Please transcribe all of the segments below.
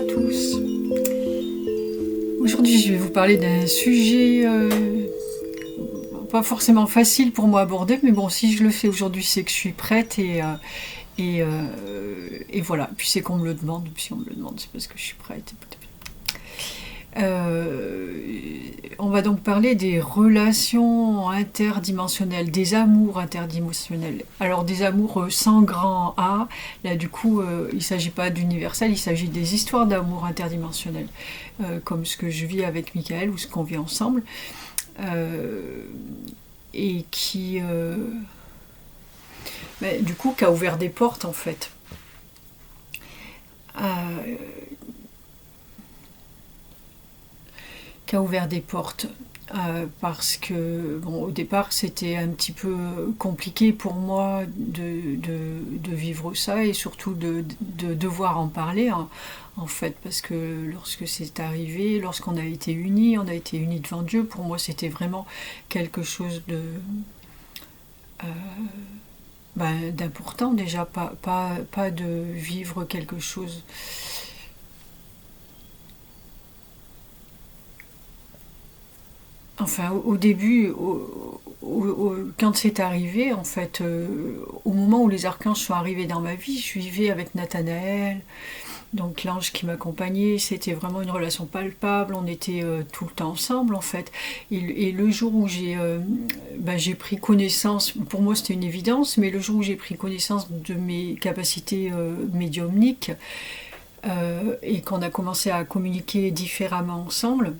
tous. Aujourd'hui, je vais vous parler d'un sujet pas forcément facile pour moi à aborder, mais bon, si je le fais aujourd'hui, c'est que je suis prête et voilà. Puis c'est qu'on me le demande, puis on me le demande, c'est parce que je suis prête. On va donc parler des relations interdimensionnelles, des amours interdimensionnels. Alors des amours sans grand A, là du coup il ne s'agit pas d'universel, il s'agit des histoires d'amour interdimensionnels, comme ce que je vis avec Michael ou ce qu'on vit ensemble, et qui du coup qui a ouvert des portes en fait. Qui a ouvert des portes parce que bon, au départ c'était un petit peu compliqué pour moi de vivre ça et surtout de devoir en parler en fait, parce que lorsque c'est arrivé, lorsqu'on a été unis devant Dieu, pour moi c'était vraiment quelque chose d'important déjà, pas de vivre quelque chose. Enfin, au début, quand c'est arrivé, en fait, au moment où les archanges sont arrivés dans ma vie, je vivais avec Nathanaël, donc l'ange qui m'accompagnait, c'était vraiment une relation palpable, on était tout le temps ensemble, en fait. Et le jour où j'ai pris connaissance, pour moi c'était une évidence, mais le jour où j'ai pris connaissance de mes capacités médiumniques, et qu'on a commencé à communiquer différemment ensemble,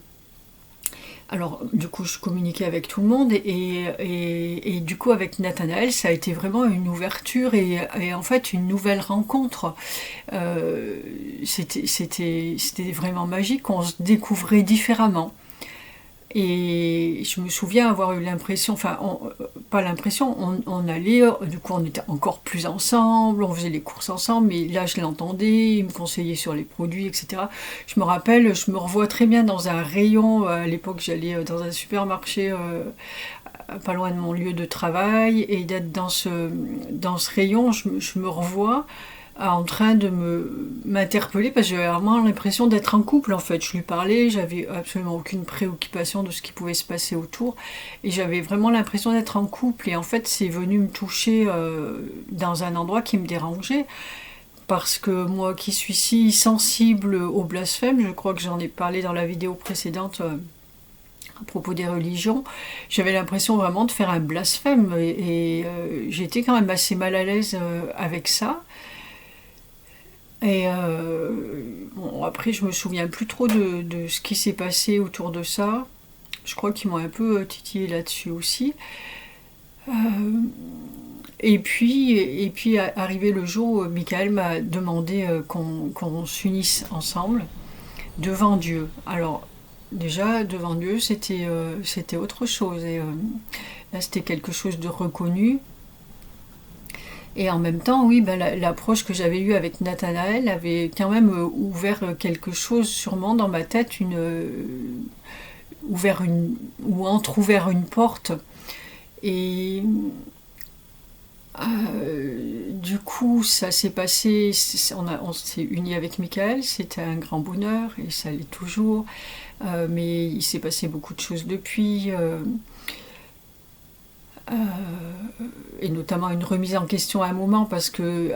alors, du coup, je communiquais avec tout le monde et du coup, avec Nathanaël, ça a été vraiment une ouverture et en fait une nouvelle rencontre. C'était vraiment magique, on se découvrait différemment. Et je me souviens avoir eu l'impression, enfin, pas l'impression, on allait, du coup on était encore plus ensemble, on faisait les courses ensemble, mais là je l'entendais, il me conseillait sur les produits, etc. Je me rappelle, je me revois très bien dans un rayon, à l'époque j'allais dans un supermarché pas loin de mon lieu de travail, et d'être dans ce rayon, je me revois en train de m'interpeller parce que j'avais vraiment l'impression d'être en couple en fait. Je lui parlais, j'avais absolument aucune préoccupation de ce qui pouvait se passer autour et j'avais vraiment l'impression d'être en couple et en fait c'est venu me toucher dans un endroit qui me dérangeait parce que moi qui suis si sensible au blasphème, je crois que j'en ai parlé dans la vidéo précédente à propos des religions, j'avais l'impression vraiment de faire un blasphème et j'étais quand même assez mal à l'aise avec ça. Et bon, après, je me souviens plus trop de ce qui s'est passé autour de ça. Je crois qu'ils m'ont un peu titillé là-dessus aussi. Et puis arrivé le jour où Michael m'a demandé qu'on s'unisse ensemble devant Dieu. Alors, déjà, devant Dieu, c'était autre chose. Et là, c'était quelque chose de reconnu. Et en même temps, oui, l'approche que j'avais eue avec Nathanaël avait quand même ouvert quelque chose sûrement dans ma tête, entrouvert une porte. Et du coup, ça s'est passé, on s'est unis avec Michael, c'était un grand bonheur et ça l'est toujours. Mais il s'est passé beaucoup de choses depuis. Et notamment une remise en question à un moment parce que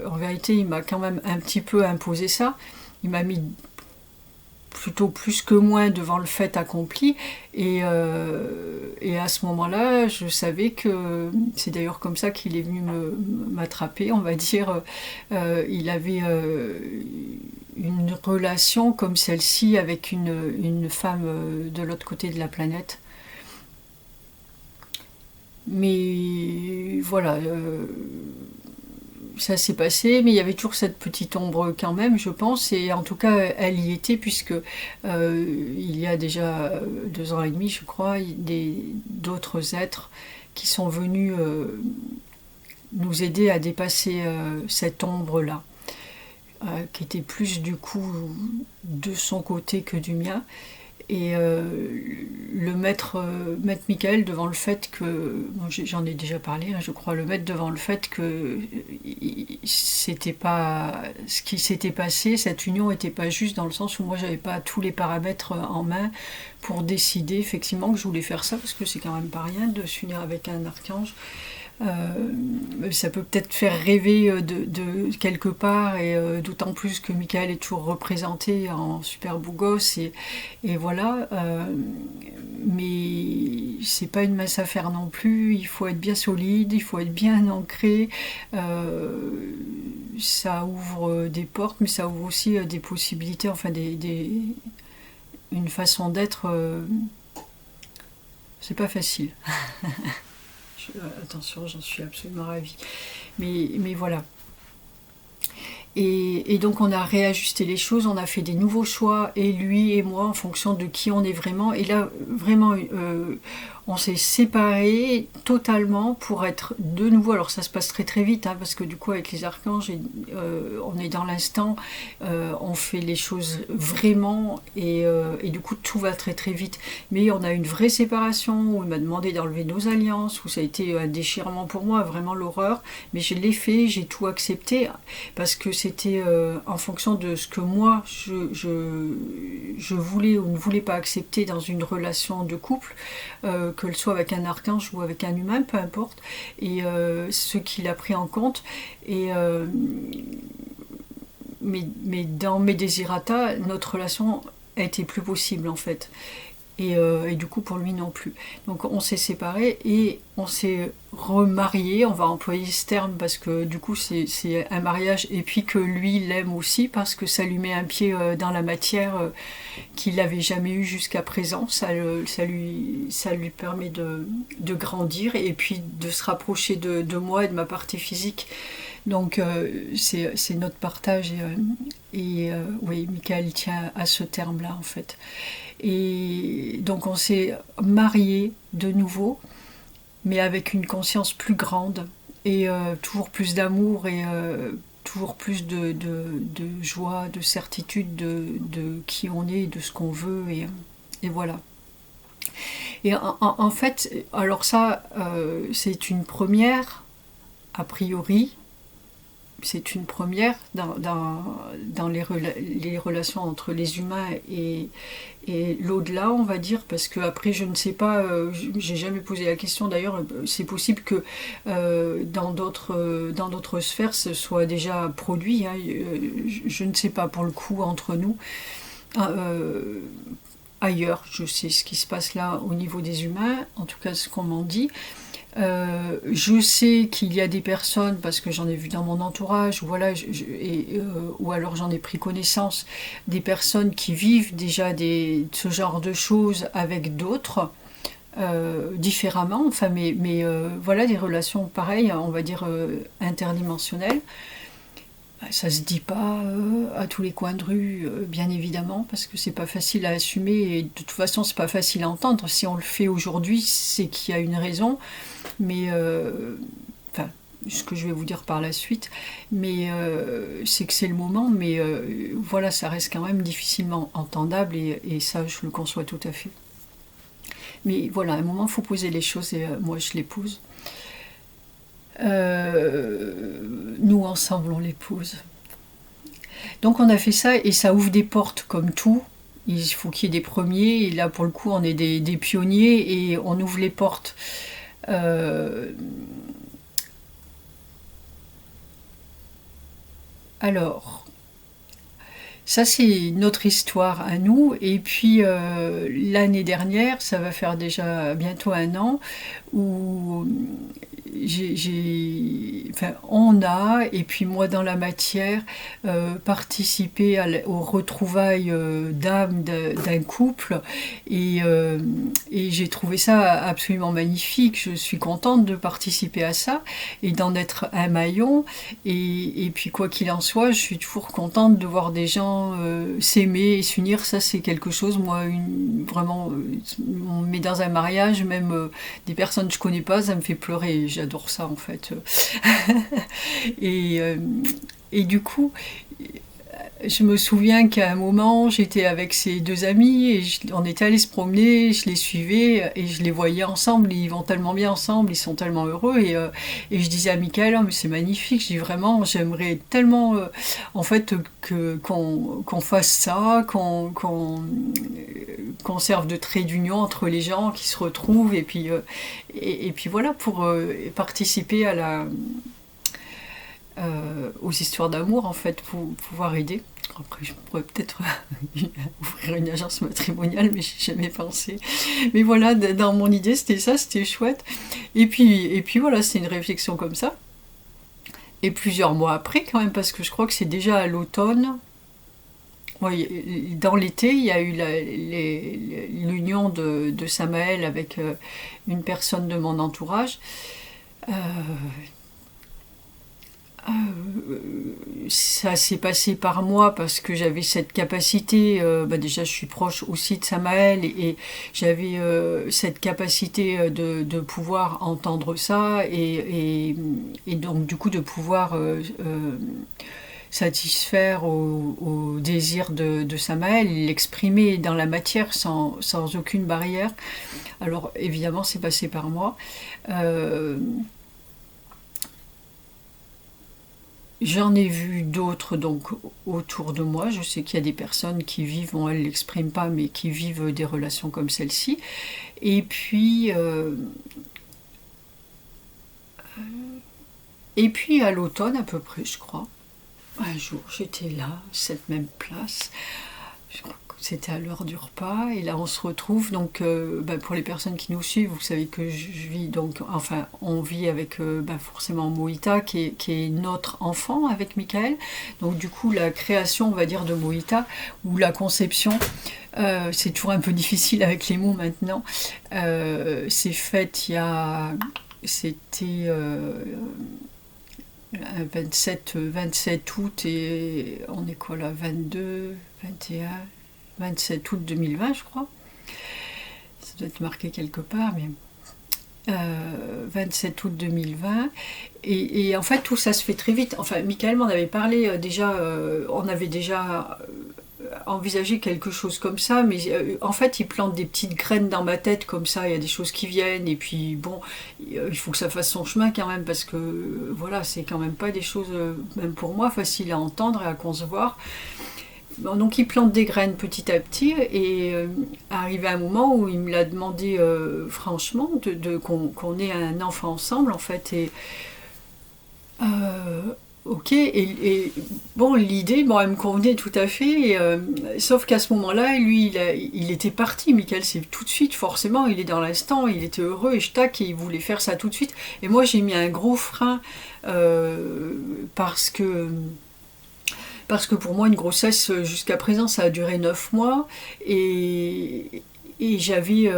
en vérité il m'a quand même un petit peu imposé ça, il m'a mis plutôt plus que moins devant le fait accompli et à ce moment là je savais que c'est d'ailleurs comme ça qu'il est venu m'attraper on va dire, il avait une relation comme celle-ci avec une femme de l'autre côté de la planète. Mais voilà, ça s'est passé, mais il y avait toujours cette petite ombre quand même, je pense, et en tout cas, elle y était, puisque il y a déjà 2 ans et demi, je crois, d'autres êtres qui sont venus nous aider à dépasser cette ombre-là, qui était plus du coup de son côté que du mien. Et le mettre Michael devant le fait que, bon, j'en ai déjà parlé, hein, je crois, le mettre devant le fait que c'était pas ce qui s'était passé, cette union n'était pas juste dans le sens où moi j'avais pas tous les paramètres en main pour décider effectivement que je voulais faire ça, parce que c'est quand même pas rien de s'unir avec un archange. Ça peut peut-être faire rêver de quelque part, et d'autant plus que Michael est toujours représenté en super beau gosse, et voilà. Mais c'est pas une mince affaire non plus, il faut être bien solide, il faut être bien ancré. Ça ouvre des portes, mais ça ouvre aussi des possibilités, enfin une façon d'être. C'est pas facile. Attention, j'en suis absolument ravie. Mais voilà. Et donc on a réajusté les choses, on a fait des nouveaux choix, et lui et moi, en fonction de qui on est vraiment. Et là, vraiment, on s'est séparés totalement pour être de nouveau. Alors ça se passe très très vite, hein, parce que du coup avec les archanges, on est dans l'instant, on fait les choses vraiment, et du coup tout va très très vite. Mais on a une vraie séparation, où il m'a demandé d'enlever nos alliances, où ça a été un déchirement pour moi, vraiment l'horreur. Mais je l'ai fait, j'ai tout accepté, parce que c'était en fonction de ce que moi je voulais ou ne voulais pas accepter dans une relation de couple, que le soit avec un archange ou avec un humain, peu importe, et ce qu'il a pris en compte. Et mais dans mes désirata, notre relation a été plus possible en fait. Et du coup pour lui non plus. Donc on s'est séparés et on s'est remariés, on va employer ce terme parce que du coup c'est un mariage, et puis que lui l'aime aussi parce que ça lui met un pied dans la matière qu'il n'avait jamais eu jusqu'à présent. Ça lui permet de grandir, et puis de se rapprocher de moi et de ma partie physique. Donc c'est notre partage, et oui, Michael tient à ce terme-là en fait. Et donc on s'est mariés de nouveau, mais avec une conscience plus grande, et toujours plus d'amour, et toujours plus de joie, de certitude de qui on est, de ce qu'on veut, et voilà. Et en fait, alors ça, c'est une première, a priori. C'est une première dans les relations entre les humains et l'au-delà, on va dire, parce que après je ne sais pas, j'ai jamais posé la question d'ailleurs, c'est possible que dans d'autres sphères ce soit déjà produit, hein, je ne sais pas pour le coup entre nous. Ailleurs, je sais ce qui se passe là au niveau des humains, en tout cas ce qu'on m'en dit. Je sais qu'il y a des personnes, parce que j'en ai vu dans mon entourage, voilà, ou alors j'en ai pris connaissance, des personnes qui vivent déjà ce genre de choses avec d'autres, différemment, enfin, mais voilà, des relations pareilles, on va dire interdimensionnelles. Ça se dit pas à tous les coins de rue, bien évidemment, parce que c'est pas facile à assumer, et de toute façon c'est pas facile à entendre. Si on le fait aujourd'hui, c'est qu'il y a une raison, mais enfin, ce que je vais vous dire par la suite, mais c'est que c'est le moment, mais voilà, ça reste quand même difficilement entendable, et ça je le conçois tout à fait. Mais voilà, à un moment il faut poser les choses, et moi je les pose. Nous ensemble on les pose. Donc on a fait ça, et ça ouvre des portes comme tout. Il faut qu'il y ait des premiers, et là pour le coup on est des pionniers, et on ouvre les portes. Alors, ça c'est notre histoire à nous, et puis l'année dernière, ça va faire déjà bientôt 1 an, où on a, et puis moi dans la matière, participé aux retrouvailles d'âme d'un couple, et j'ai trouvé ça absolument magnifique. Je suis contente de participer à ça et d'en être un maillon, et puis quoi qu'il en soit, je suis toujours contente de voir des gens s'aimer et s'unir. Ça c'est quelque chose, moi, vraiment, on me met dans un mariage, même des personnes que je connais pas, ça me fait pleurer. J'adore ça en fait. et du coup, Je me souviens qu'à un moment, j'étais avec ces deux amis et on était allés se promener, je les suivais et je les voyais ensemble, ils vont tellement bien ensemble, ils sont tellement heureux et je disais à Michael, oh, mais c'est magnifique, je dis vraiment, j'aimerais tellement en fait qu'on fasse ça, qu'on serve de trait d'union entre les gens qui se retrouvent et puis voilà pour participer à aux histoires d'amour en fait, pour pouvoir aider. Après, je pourrais peut-être ouvrir une agence matrimoniale, mais j'ai jamais pensé. Mais voilà, dans mon idée, c'était ça, c'était chouette. Et puis voilà, c'est une réflexion comme ça. Et plusieurs mois après, quand même, parce que je crois que c'est déjà à l'automne. Oui, dans l'été, il y a eu l'union de Samaël avec une personne de mon entourage. Euh, Ça s'est passé par moi parce que j'avais cette capacité, déjà je suis proche aussi de Samaël et j'avais cette capacité de pouvoir entendre ça et donc du coup de pouvoir satisfaire au désir de Samaël, l'exprimer dans la matière sans aucune barrière. Alors évidemment c'est passé par moi. Euh, J'en ai vu d'autres donc autour de moi. Je sais qu'il y a des personnes qui vivent, bon, elles ne l'expriment pas, mais qui vivent des relations comme celle-ci. Et puis, euh, et puis à l'automne à peu près, je crois. Un jour, j'étais là, cette même place. Je crois que c'était à l'heure du repas. Et là, on se retrouve. Donc, pour les personnes qui nous suivent, vous savez que je vis donc, enfin, on vit avec forcément Moïta, qui est notre enfant avec Michael. Donc, du coup, la création, on va dire, de Moïta, ou la conception, c'est toujours un peu difficile avec les mots maintenant. C'est fait il y a. C'était. 27 août et on est quoi là, 22, 21, 27 août 2020 je crois. Ça doit être marqué quelque part, mais 27 août 2020 et en fait tout ça se fait très vite. Enfin, Michael m'en avait parlé déjà, on avait déjà envisagé quelque chose comme ça, mais en fait il plante des petites graines dans ma tête comme ça, il y a des choses qui viennent et puis bon, il faut que ça fasse son chemin quand même parce que voilà, c'est quand même pas des choses, même pour moi, faciles à entendre et à concevoir. Bon, donc il plante des graines petit à petit et arrivé à un moment où il me l'a demandé franchement qu'on ait un enfant ensemble en fait euh, ok, bon, l'idée, bon, elle me convenait tout à fait, sauf qu'à ce moment-là, lui, il était parti. Michael, c'est tout de suite, forcément, il est dans l'instant, il était heureux et et il voulait faire ça tout de suite. Et moi, j'ai mis un gros frein euh, parce que parce que pour moi, une grossesse, jusqu'à présent, ça a duré 9 mois. Et j'avais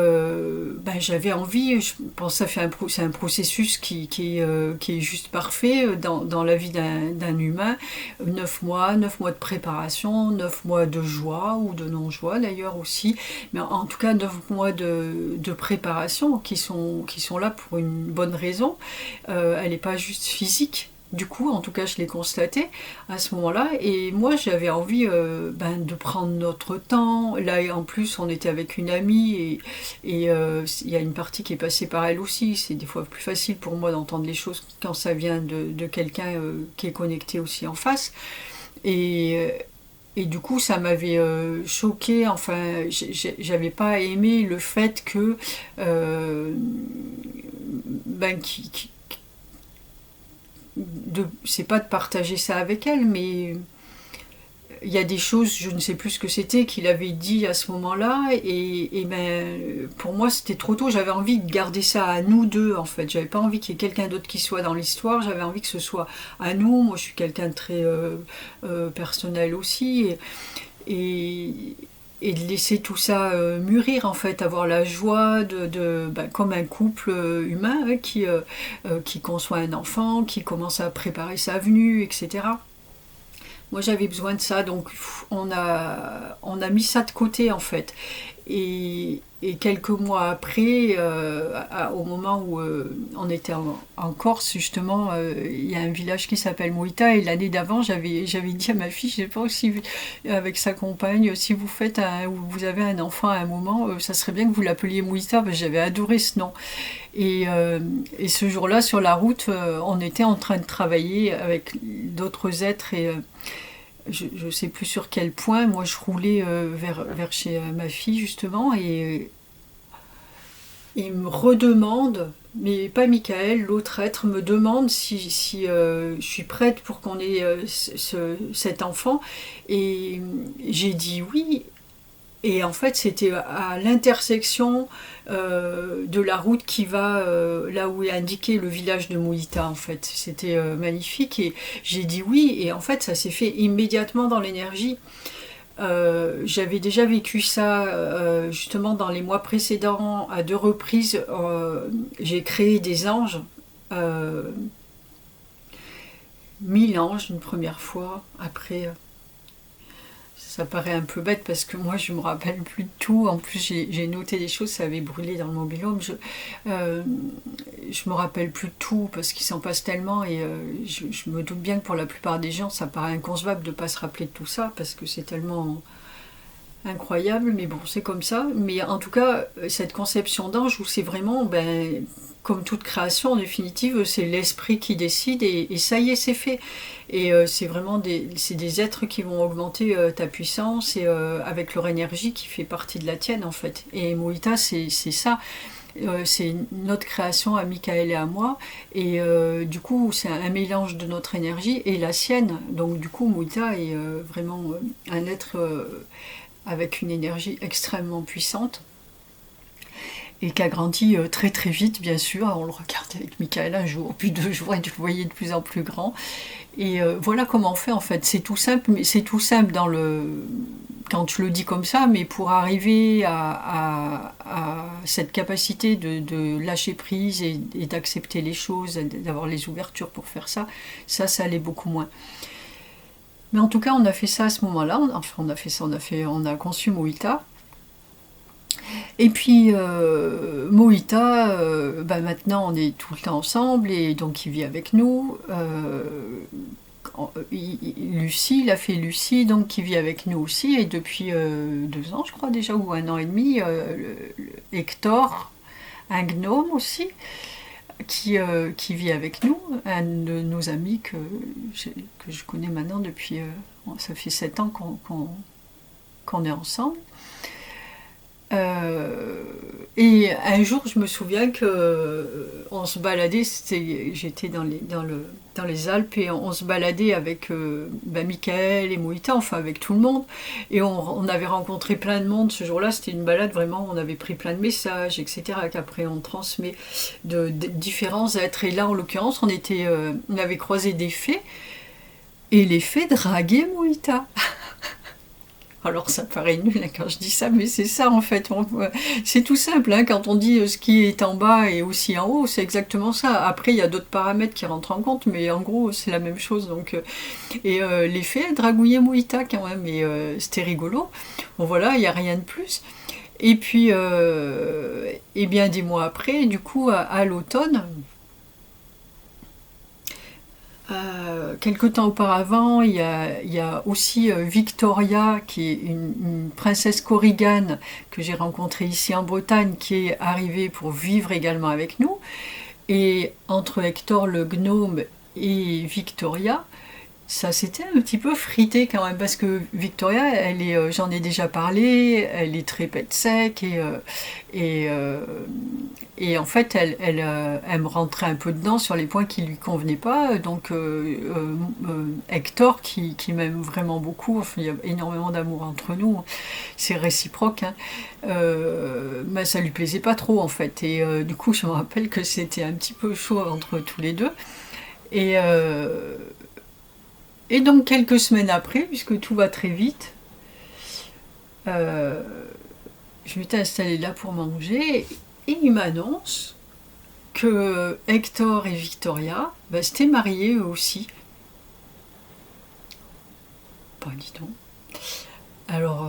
envie, je pense que c'est un processus qui est juste parfait dans la vie d'un humain. 9 mois de préparation, 9 mois de joie ou de non-joie d'ailleurs aussi. Mais en tout cas, 9 mois de préparation qui sont là pour une bonne raison. Elle n'est pas juste physique. Du coup, en tout cas, je l'ai constaté à ce moment-là. Et moi, j'avais envie de prendre notre temps. Là, en plus, on était avec une amie et il y a une partie qui est passée par elle aussi. C'est des fois plus facile pour moi d'entendre les choses quand ça vient de quelqu'un qui est connecté aussi en face. Et, euh, et du coup, ça m'avait choqué. Enfin, j'avais pas aimé le fait que euh, ben, c'est pas de partager ça avec elle, mais il y a des choses, je ne sais plus ce que c'était, qu'il avait dit à ce moment-là, et pour moi c'était trop tôt, j'avais envie de garder ça à nous deux en fait, j'avais pas envie qu'il y ait quelqu'un d'autre qui soit dans l'histoire, j'avais envie que ce soit à nous, moi je suis quelqu'un de très personnel aussi, et, et de laisser tout ça mûrir en fait, avoir la joie comme un couple humain qui conçoit un enfant, qui commence à préparer sa venue, etc. Moi j'avais besoin de ça, donc on a mis ça de côté en fait. Et quelques mois après, au moment où on était en Corse, justement, il y a un village qui s'appelle Mouita, et l'année d'avant, j'avais dit à ma fille, je sais pas si avec sa compagne, si vous faites ou vous avez un enfant à un moment, ça serait bien que vous l'appeliez Mouita, parce que j'avais adoré ce nom. Et ce jour-là, sur la route, on était en train de travailler avec d'autres êtres, et je ne sais plus sur quel point, moi je roulais vers chez ma fille justement, et il me redemande, mais pas Michael, l'autre être me demande si je suis prête pour qu'on ait cet enfant, et j'ai dit oui. Et en fait, c'était à l'intersection de la route qui va là où est indiqué le village de Mouita, en fait. C'était magnifique, et j'ai dit oui, et en fait, ça s'est fait immédiatement dans l'énergie. J'avais déjà vécu ça justement dans les mois précédents à 2 reprises. J'ai créé des anges, euh, 1000 anges une première fois, après. Ça paraît un peu bête parce que moi je me rappelle plus de tout. En plus j'ai noté des choses, ça avait brûlé dans le mobil-home. Je me rappelle plus de tout parce qu'il s'en passe tellement, et je me doute bien que pour la plupart des gens ça paraît inconcevable de ne pas se rappeler de tout ça parce que c'est tellement incroyable, mais bon, c'est comme ça. Mais en tout cas, cette conception d'ange où c'est vraiment, comme toute création, en définitive, c'est l'esprit qui décide, et ça y est, c'est fait. Et c'est vraiment c'est des êtres qui vont augmenter ta puissance, et avec leur énergie qui fait partie de la tienne, en fait. Et Moïta, c'est ça. C'est notre création à Michael et à moi, et du coup c'est un mélange de notre énergie et la sienne. Donc du coup Moïta est vraiment un être avec une énergie extrêmement puissante, et qui a grandi très très vite, bien sûr. On le regardait avec Michael un jour, puis 2 jours, et je le voyais de plus en plus grand. Et voilà comment on fait, en fait. C'est tout simple, mais c'est tout simple quand je le dis comme ça, mais pour arriver à cette capacité de lâcher prise, et d'accepter les choses, d'avoir les ouvertures pour faire ça, ça allait beaucoup moins. Mais en tout cas, on a fait ça à ce moment-là. Enfin, on a fait ça, on a conçu Moïta. Et puis Moïta, maintenant on est tout le temps ensemble, et donc il vit avec nous. Lucie, il a fait Lucie, donc qui vit avec nous aussi, et depuis 2 ans, je crois déjà, ou 1 an et demi, Hector, un gnome aussi, qui vit avec nous, un de nos amis que je connais maintenant depuis, ça fait 7 ans qu'on est ensemble. Et un jour, je me souviens que on se baladait, j'étais dans les Alpes, et on se baladait avec Michael et Moïta, enfin avec tout le monde, et on avait rencontré plein de monde ce jour-là. C'était une balade vraiment, on avait pris plein de messages, etc., qu'après on transmet de différents êtres. Et là, en l'occurrence, on avait croisé des fées, et les fées draguaient Moïta. Alors ça paraît nul quand je dis ça, mais c'est ça en fait. C'est tout simple, hein, quand on dit ce qui est en bas et aussi en haut, c'est exactement ça. Après, il y a d'autres paramètres qui rentrent en compte, mais en gros, c'est la même chose. Donc, les faits, dragouiller Moïta quand même, et c'était rigolo. Bon voilà, il n'y a rien de plus. Et puis, et bien des mois après, du coup, à l'automne, quelque temps auparavant, il y a aussi Victoria, qui est une princesse korrigane que j'ai rencontrée ici en Bretagne, qui est arrivée pour vivre également avec nous. Et entre Hector le gnome et Victoria, ça s'était un petit peu frité quand même, parce que Victoria, j'en ai déjà parlé, elle est très pète sec, et, euh, et en fait, elle me rentrait un peu dedans sur les points qui lui convenaient pas. Donc Hector, qui m'aime vraiment beaucoup, enfin, il y a énormément d'amour entre nous, c'est réciproque, hein, ça lui plaisait pas trop en fait. Et du coup, je me rappelle que c'était un petit peu chaud entre tous les deux. Et, euh, et donc quelques semaines après, puisque tout va très vite, euh, je m'étais installée là pour manger, et il m'annonce que Hector et Victoria s'étaient mariés eux aussi. Bah dis donc. Alors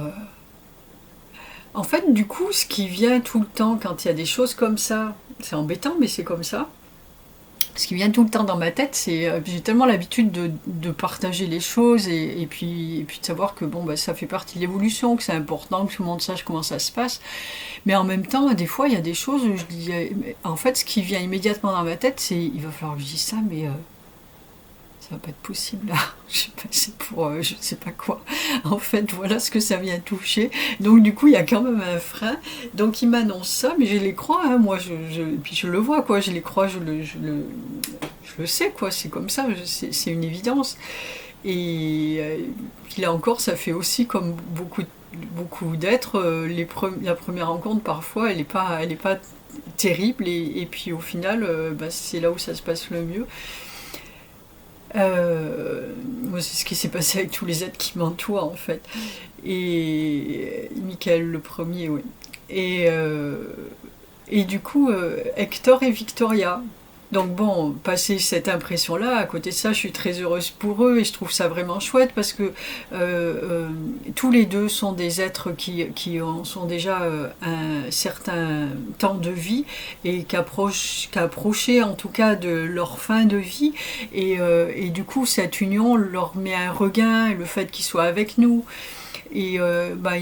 En fait, du coup, ce qui vient tout le temps quand il y a des choses comme ça, c'est embêtant, mais c'est comme ça. Ce qui vient tout le temps dans ma tête, c'est j'ai tellement l'habitude de partager les choses et puis de savoir que bon, bah, ça fait partie de l'évolution, que c'est important que tout le monde sache comment ça se passe. Mais en même temps, des fois, il y a des choses où je dis, en fait, ce qui vient immédiatement dans ma tête, c'est il va falloir que je dise ça, mais ça va pas être possible là. Je sais pas, c'est pour je sais pas quoi. En fait, voilà ce que ça vient toucher. Donc du coup, il y a quand même un frein. Donc il m'annonce ça, mais je les crois. Hein, moi, puis je le vois quoi. Je les crois, je le sais quoi. C'est comme ça. C'est une évidence. Et puis là encore, ça fait aussi comme beaucoup d'êtres. La première rencontre parfois, elle est pas terrible. Et puis au final, bah, c'est là où ça se passe le mieux. Moi, c'est ce qui s'est passé avec tous les êtres qui m'entourent en fait. Et Michael le premier, oui. Et, euh, et du coup, Hector et Victoria. Donc bon, passer cette impression-là, à côté de ça, je suis très heureuse pour eux et je trouve ça vraiment chouette parce que tous les deux sont des êtres sont déjà un certain temps de vie et qu'approchaient en tout cas de leur fin de vie et du coup cette union leur met un regain, le fait qu'ils soient avec nous. Et bah,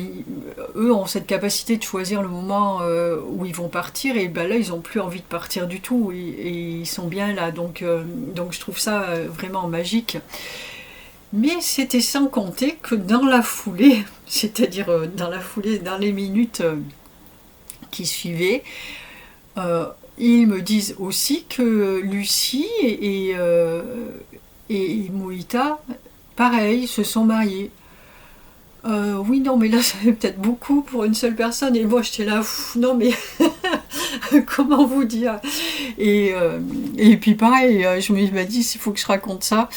eux ont cette capacité de choisir le moment où ils vont partir et bah, là ils n'ont plus envie de partir du tout et ils sont bien là donc je trouve ça vraiment magique. Mais c'était sans compter que dans la foulée, c'est-à-dire dans la foulée, dans les minutes qui suivaient, ils me disent aussi que Lucie et Moïta, pareil, se sont mariés. Oui, non, mais là, ça fait peut-être beaucoup pour une seule personne. Et moi, j'étais là, non, mais comment vous dire et puis, pareil, je me dis, il faut que je raconte ça.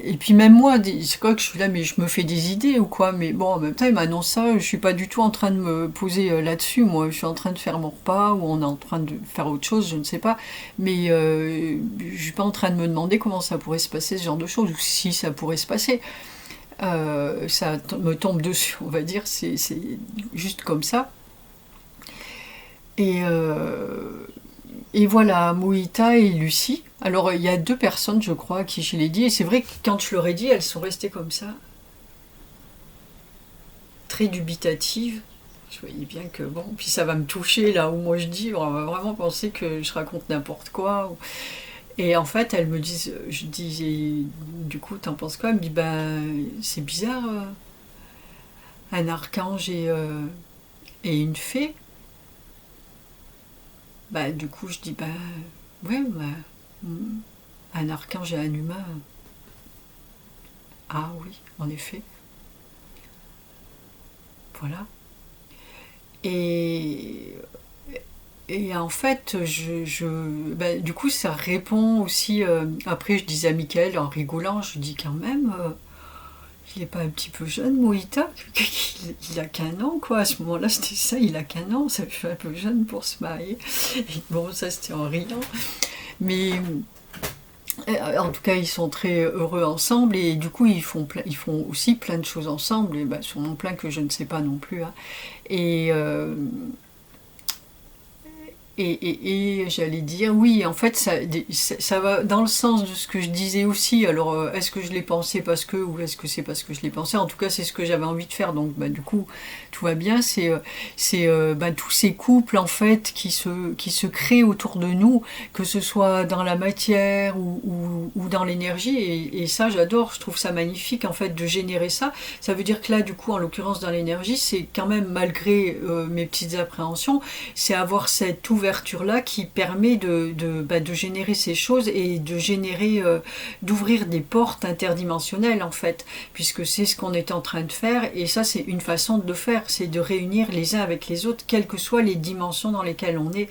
Et puis, même moi, c'est quoi que je suis là, mais je me fais des idées ou quoi. Mais bon, en même temps, il m'annonce ça. Je suis pas du tout en train de me poser là-dessus. Moi, je suis en train de faire mon repas ou on est en train de faire autre chose, je ne sais pas. Mais je suis pas en train de me demander comment ça pourrait se passer, ce genre de choses, ou si ça pourrait se passer. Ça me tombe dessus, on va dire, c'est juste comme ça. Et, euh, et voilà, Moïta et Lucie. Alors, il y a deux personnes, je crois, à qui je l'ai dit, et c'est vrai que quand je leur ai dit, elles sont restées comme ça, très dubitatives. Je voyais bien que, bon, puis ça va me toucher là où moi je dis, on va vraiment penser que je raconte n'importe quoi. Et en fait, elles me disent, je dis, du coup, t'en penses quoi? Elle me dit, ben, c'est bizarre, un archange et une fée. Bah, du coup, je dis, bah, ouais, bah, un archange et un humain. Ah oui, en effet. Voilà. Et, et en fait, bah, du coup, ça répond aussi. Après, je disais à Michael en rigolant, je dis quand même, il est pas un petit peu jeune, Moïta? Il a qu'un an, quoi. À ce moment-là, c'était ça, il a qu'un an, ça fait un peu jeune pour se marier. Et bon, ça, c'était en riant. Mais en tout cas, ils sont très heureux ensemble et du coup, ils font aussi plein de choses ensemble. Et bah, sûrement plein que je ne sais pas non plus. Hein. Et, euh, et j'allais dire, oui, en fait, ça va dans le sens de ce que je disais aussi. Alors, est-ce que je l'ai pensé parce que, ou est-ce que c'est parce que je l'ai pensé? En tout cas, c'est ce que j'avais envie de faire. Donc, bah, du coup, tout va bien. Bah, tous ces couples, en fait, qui se créent autour de nous, que ce soit dans la matière ou dans l'énergie. Et ça, j'adore. Je trouve ça magnifique, en fait, de générer ça. Ça veut dire que là, du coup, en l'occurrence, dans l'énergie, c'est quand même, malgré mes petites appréhensions, c'est avoir cette ouverture-là qui permet bah, de générer ces choses et de générer, d'ouvrir des portes interdimensionnelles en fait, puisque c'est ce qu'on est en train de faire et ça c'est une façon de le faire, c'est de réunir les uns avec les autres, quelles que soient les dimensions dans lesquelles on est.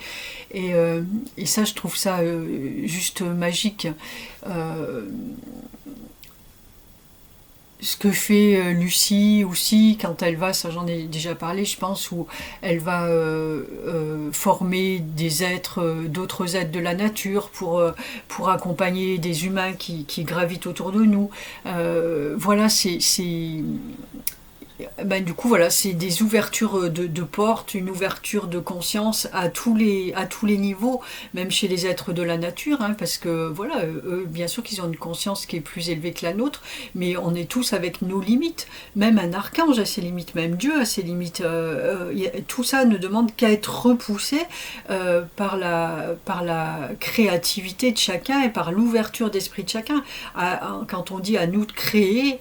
Et ça je trouve ça juste magique. Euh, ce que fait Lucie aussi quand elle va, ça j'en ai déjà parlé je pense, où elle va former des êtres, d'autres êtres de la nature pour accompagner des humains qui gravitent autour de nous. Voilà, ben, du coup, voilà, c'est des ouvertures de portes, une ouverture de conscience à tous les niveaux, même chez les êtres de la nature, hein, parce que, voilà, eux, bien sûr qu'ils ont une conscience qui est plus élevée que la nôtre, mais on est tous avec nos limites. Même un archange a ses limites, même Dieu a ses limites. Tout ça ne demande qu'à être repoussé par la créativité de chacun et par l'ouverture d'esprit de chacun. Quand on dit à nous de créer,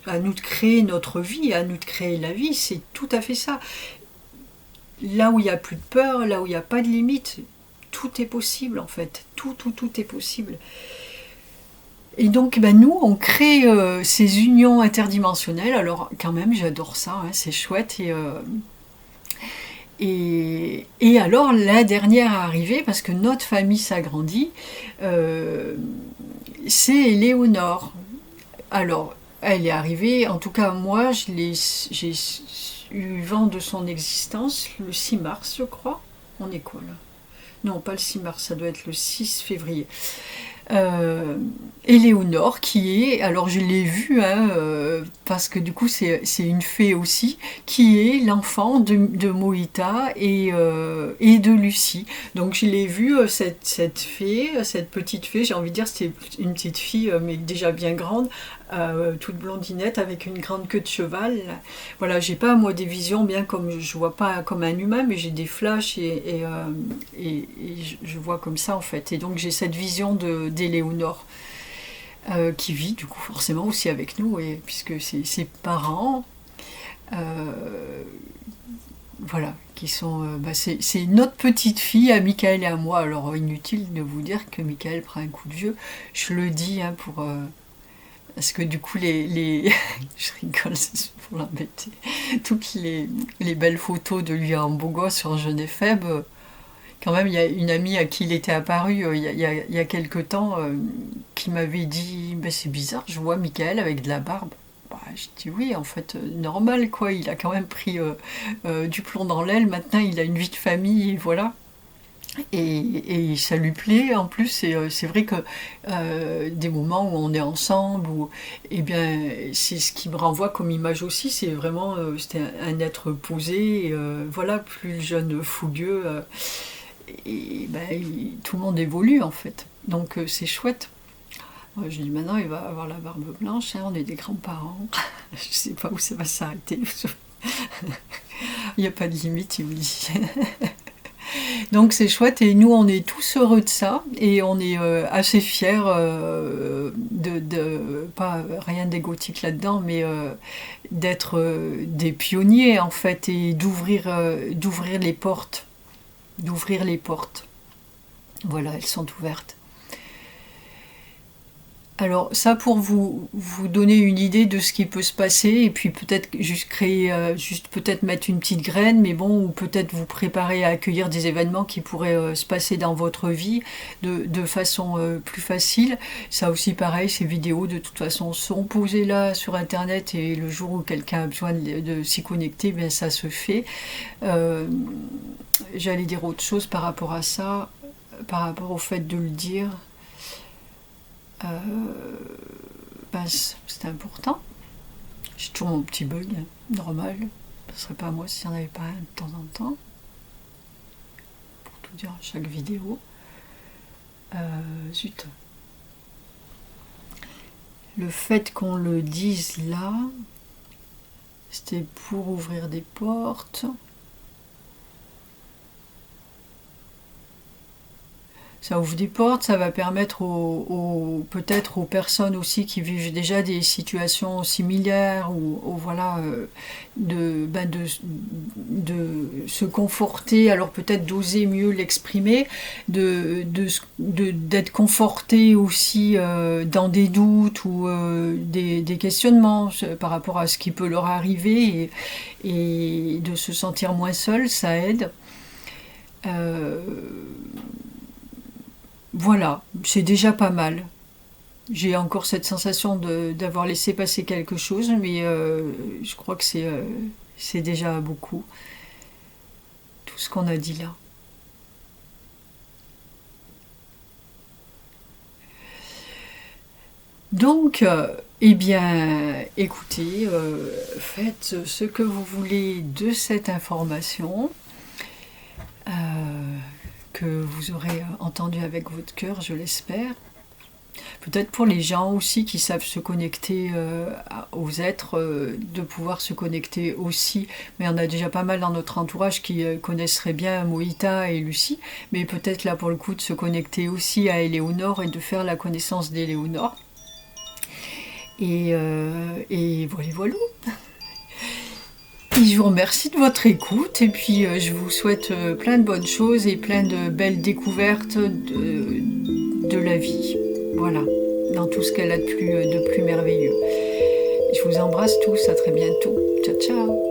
à nous de créer notre vie, à nous de créer la vie, c'est tout à fait ça. Là où il n'y a plus de peur, là où il n'y a pas de limite, tout est possible en fait. Tout est possible. Et donc ben, nous, on crée ces unions interdimensionnelles. Alors quand même, j'adore ça, hein, c'est chouette. Et alors la dernière à arriver, parce que notre famille s'agrandit, c'est Éléonore. Alors, elle est arrivée, en tout cas moi, j'ai eu vent de son existence le 6 mars, je crois. On est quoi là? Non, pas le 6 mars, ça doit être le 6 février. Éléonore qui est, alors je l'ai vue, hein, parce que du coup c'est une fée aussi, qui est l'enfant de Moïta et de Lucie. Donc je l'ai vue, cette fée, cette petite fée, j'ai envie de dire c'était une petite fille, mais déjà bien grande, toute blondinette avec une grande queue de cheval. Voilà, j'ai pas moi des visions bien comme je vois pas comme un humain, mais j'ai des flashs et je vois comme ça en fait. Et donc j'ai cette vision d'Éléonore qui vit du coup forcément aussi avec nous, et puisque c'est ses parents, voilà, qui sont, c'est notre petite fille à Michael et à moi. Alors inutile de vous dire que Michael prend un coup de vieux. Je le dis hein, pour parce que du coup, je rigole, c'est pour l'embêter. Toutes les belles photos de lui en beau gosse sur Genève, quand même, il y a une amie à qui il était apparu il y a quelque temps qui m'avait dit ben, c'est bizarre, je vois Michael avec de la barbe. Bah, je dis oui, en fait, normal quoi, il a quand même pris du plomb dans l'aile, maintenant il a une vie de famille, et voilà. Et ça lui plaît en plus, et c'est vrai que des moments où on est ensemble, eh bien, c'est ce qui me renvoie comme image aussi, c'est vraiment c'était un être posé, et, voilà, plus le jeune fougueux, et ben, tout le monde évolue en fait, donc c'est chouette. Je dis maintenant il va avoir la barbe blanche, hein, on est des grands-parents, je sais pas où ça va s'arrêter, il n'y a pas de limite, il me dit. Donc c'est chouette, et nous on est tous heureux de ça, et on est assez fiers pas rien d'égotique là-dedans, mais d'être des pionniers en fait, et d'ouvrir les portes, Voilà, elles sont ouvertes. Alors ça pour vous donner une idée de ce qui peut se passer, et puis peut-être juste créer, juste peut-être mettre une petite graine, mais bon, ou peut-être vous préparer à accueillir des événements qui pourraient se passer dans votre vie de façon plus facile. Ça aussi pareil, ces vidéos de toute façon sont posées là sur internet, et le jour où quelqu'un a besoin de s'y connecter, bien ça se fait. J'allais dire autre chose par rapport à ça, par rapport au fait de le dire. Ben, c'est important. J'ai toujours mon petit bug, normal. Ce serait pas moi s'il n'y en avait pas un de temps en temps. Pour tout dire à chaque vidéo. Zut. Le fait qu'on le dise là, c'était pour ouvrir des portes. Ça ouvre des portes, ça va permettre peut-être aux personnes aussi qui vivent déjà des situations similaires, ou voilà, de se conforter, alors peut-être d'oser mieux l'exprimer, d'être conforté aussi dans des doutes, ou des questionnements par rapport à ce qui peut leur arriver, et de se sentir moins seul, ça aide. Voilà, c'est déjà pas mal. J'ai encore cette sensation d'avoir laissé passer quelque chose, mais je crois que c'est déjà beaucoup, tout ce qu'on a dit là. Donc, Eh bien, écoutez, faites ce que vous voulez de cette information euh, que vous aurez entendue avec votre cœur, je l'espère. Peut-être pour les gens aussi qui savent se connecter aux êtres, de pouvoir se connecter aussi. Mais on a déjà pas mal dans notre entourage qui connaisseraient bien Moïta et Lucie. Mais peut-être là pour le coup de se connecter aussi à Éléonore et de faire la connaissance d'Éléonore. Et voilà, voilà. Et je vous remercie de votre écoute et puis je vous souhaite plein de bonnes choses et plein de belles découvertes de la vie. Voilà, dans tout ce qu'elle a de plus merveilleux. Je vous embrasse tous, à très bientôt. Ciao, ciao.